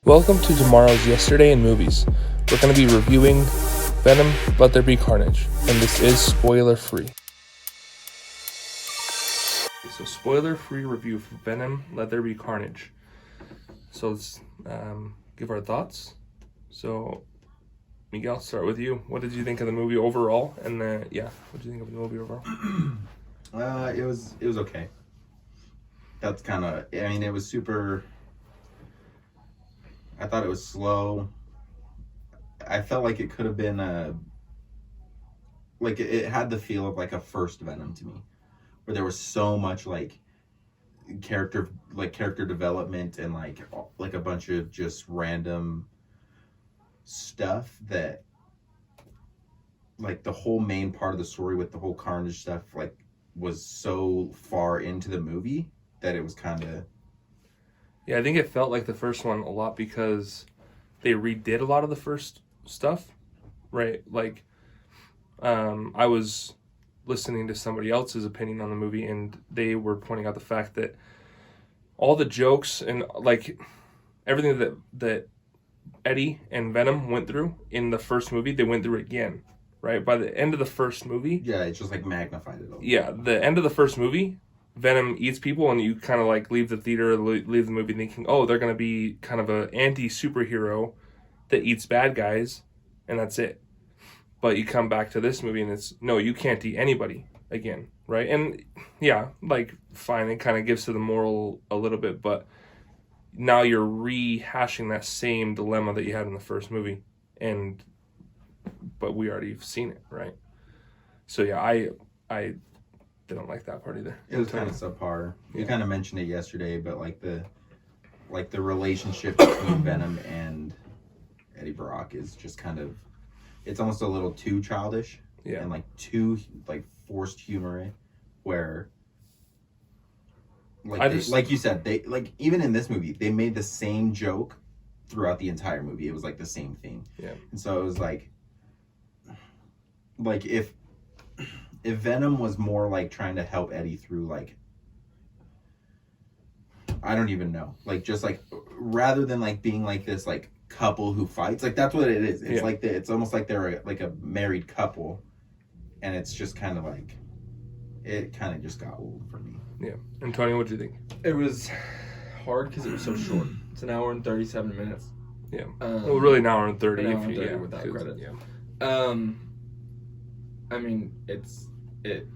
Welcome to tomorrow's Yesterday in Movies. We're going to be reviewing Venom, Let There Be Carnage, and this is spoiler-free. So spoiler-free review for Venom, Let There Be Carnage. So let's give our thoughts. So Miguel, I'll start with you. What did you think of the movie overall? And what did you think of the movie overall? It was okay. That's kind of, it was super. I thought it was slow. I felt like it could have been it had the feel of like a first Venom to me, where there was so much character development and like a bunch of just random stuff that like the whole main part of the story with the whole Carnage stuff was so far into the movie that it was kind of. Yeah, I think it felt like the first one a lot because they redid a lot of the first stuff, right? Like, I was listening to somebody else's opinion on the movie, and they were pointing out the fact that all the jokes and like everything that Eddie and Venom went through in the first movie, they went through it again, right? By the end of the first movie, yeah, it's just like magnified it all. Yeah, the end of the first movie, Venom eats people, and you kind of like leave the theater, leave the movie thinking, oh, they're going to be kind of an anti-superhero that eats bad guys, and that's it. But you come back to this movie, and it's, no, you can't eat anybody again, right? And yeah, like, fine, it kind of gives to the moral a little bit, but now you're rehashing that same dilemma that you had in the first movie, but we already have seen it, right? So yeah, I didn't like that part either. It was kind of subpar. You kind of mentioned it yesterday, but the relationship between Venom and Eddie Brock is just kind of, it's almost a little too childish. Yeah. And too forced humor, where like you said, they even in this movie they made the same joke throughout the entire movie. It was like the same thing. Yeah. And so it was like if Venom was more like trying to help Eddie through I don't even know, just rather than being this couple who fights, that's what it is. It's it's almost like they're a married couple, and it's just kind of it kind of just got old for me. Yeah. And Tony, what do you think? It was hard because it was so short. It's an hour and 37 minutes. Yeah. Well, really an hour and 30. An hour and 30 without credit. Yeah.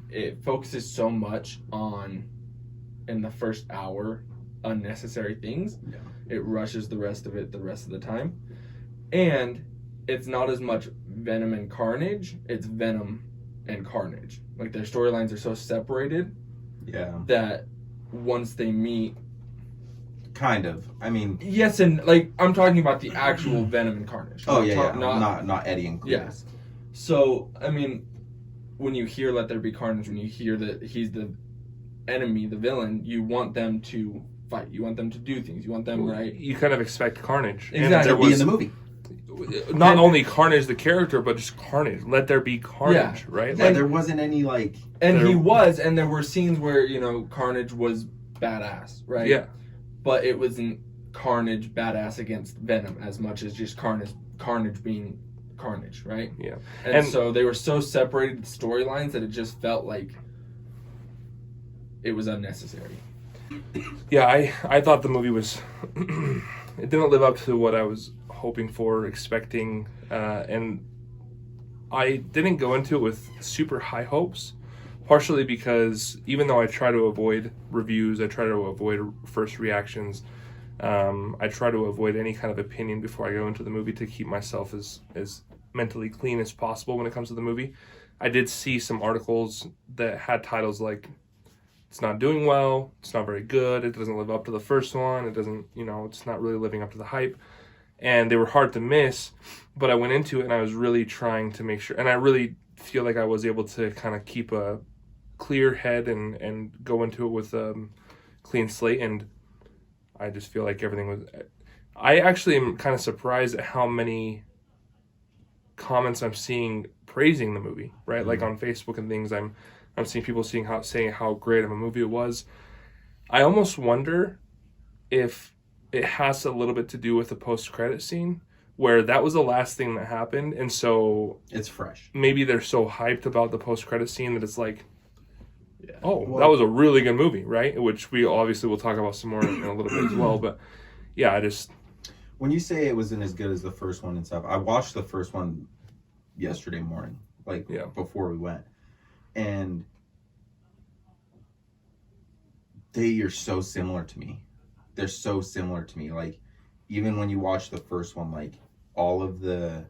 It focuses so much on, in the first hour, unnecessary things. Yeah. It rushes the rest of the time. And it's not as much Venom and Carnage, it's Venom and Carnage. Their storylines are so separated. Yeah. That once they meet... Kind of. Yes, and I'm talking about the actual Venom and Carnage. Oh, yeah. Not Eddie and Chris. Yes. Yeah. So, when you hear Let There Be Carnage, when you hear that he's the enemy, the villain, you want them to fight. You want them to do things. You want them, right? You kind of expect Carnage. Exactly. To be in the movie. Not only Carnage the character, but just Carnage. Let there be Carnage, right? Yeah, there wasn't any And he was, and there were scenes where, Carnage was badass, right? Yeah. But it wasn't Carnage badass against Venom as much as just Carnage being Carnage, right? Yeah. And so they were so separated storylines that it just felt like it was unnecessary. Yeah, I thought the movie was it didn't live up to what I was hoping for, expecting, and I didn't go into it with super high hopes, partially because even though I try to avoid reviews, I try to avoid first reactions, I try to avoid any kind of opinion before I go into the movie to keep myself as mentally clean as possible when it comes to the movie. I did see some articles that had titles like, it's not doing well, it's not very good, it doesn't live up to the first one, it doesn't, it's not really living up to the hype. And they were hard to miss, but I went into it and I was really trying to make sure, and I really feel like I was able to kind of keep a clear head and go into it with a clean slate, and I just feel like everything was... I actually am kind of surprised at how many comments I'm seeing praising the movie, right? Mm-hmm. On Facebook and things, I'm seeing people saying how great of a movie it was. I almost wonder if it has a little bit to do with the post-credit scene, where that was the last thing that happened, and so It's fresh. maybe they're so hyped about the post-credit scene that it's like, Yeah. oh, that was a really good movie, right? Which we obviously will talk about some more in a little bit as well. But yeah, When you say it wasn't as good as the first one and stuff, I watched the first one yesterday morning, like before we went, and they are so similar to me. They're so similar to me. Like, even when you watch the first one, like, all of the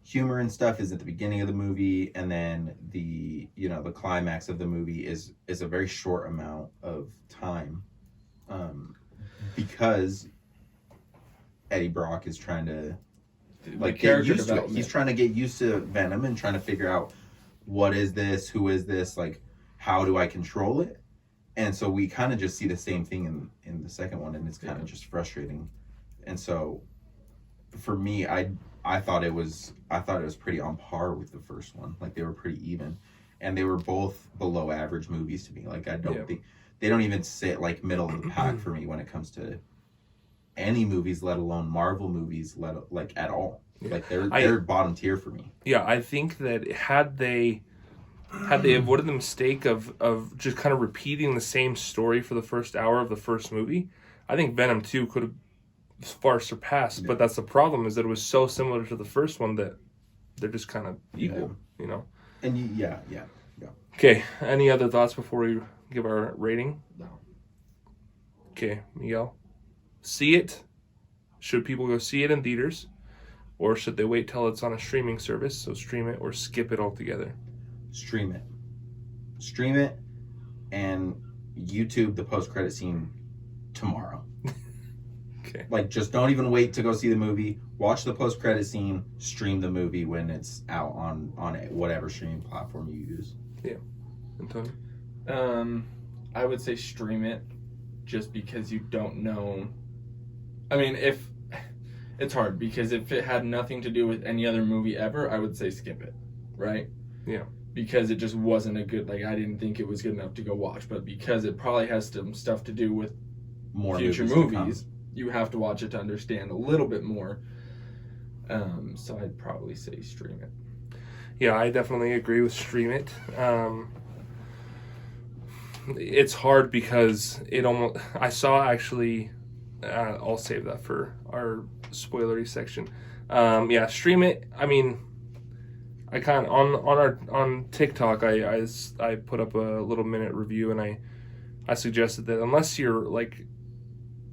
humor and stuff is at the beginning of the movie, and then the climax of the movie is a very short amount of time, because Eddie Brock is trying to get used to it. He's trying to get used to Venom and trying to figure out, what is this, who is this, like, how do I control it? And so we kind of just see the same thing in the second one, and it's kind of just frustrating. And so for me, I thought it was pretty on par with the first one. Like, they were pretty even, and they were both below average movies to me. Like, I don't think they don't even sit like middle of the pack for me when it comes to any movies, let alone Marvel movies, at all. Like, they're bottom tier for me. Yeah, I think that had they avoided the mistake of just kind of repeating the same story for the first hour of the first movie, I think Venom 2 could have far surpassed. Yeah. But that's the problem, is that it was so similar to the first one that they're just kind of equal, you know? And yeah. Okay, any other thoughts before we give our rating? No. Okay, Miguel. See it? Should people go see it in theaters? Or should they wait till it's on a streaming service, so stream it, or skip it altogether? Stream it, and YouTube the post-credit scene tomorrow. Okay. Like, just don't even wait to go see the movie. Watch the post-credit scene, stream the movie when it's out on whatever streaming platform you use. Yeah. And Tony? I would say stream it, just because you don't know. I mean, if it's hard, because if it had nothing to do with any other movie ever, I would say skip it, right? Yeah. Because it just wasn't a good, I didn't think it was good enough to go watch. But because it probably has some stuff to do with more future movies, you have to watch it to understand a little bit more. So I'd probably say stream it. Yeah, I definitely agree with stream it. It's hard because I saw actually, I'll save that for our spoilery section. Yeah, stream it. I mean, I kind of on TikTok, I put up a little minute review, and I suggested that unless you're like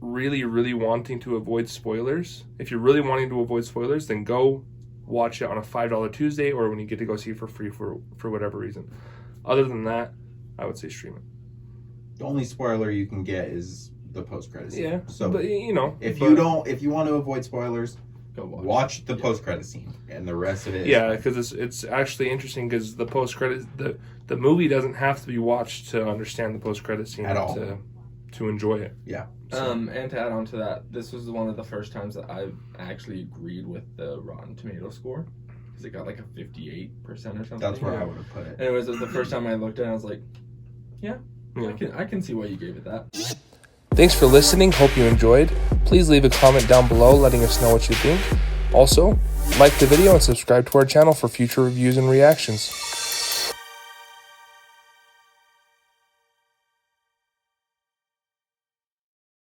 really, really wanting to avoid spoilers, if you're really wanting to avoid spoilers, then go watch it on a $5 Tuesday, or when you get to go see it for free for whatever reason. Other than that, I would say stream it. The only spoiler you can get is the post-credit scene. Yeah, so but if you want to avoid spoilers, go watch the post-credit scene, and the rest of it. Yeah, because it's actually interesting, because the post-credit the movie doesn't have to be watched to understand the post-credit scene at all to enjoy it. Yeah. So. And to add on to that, this was one of the first times that I actually agreed with the Rotten Tomato score, because it got like a 58% or something. That's where I would have put it. And it was the first time I looked at it, I was like, yeah. I can see why you gave it that. Thanks for listening. Hope you enjoyed. Please leave a comment down below letting us know what you think. Also, like the video and subscribe to our channel for future reviews and reactions.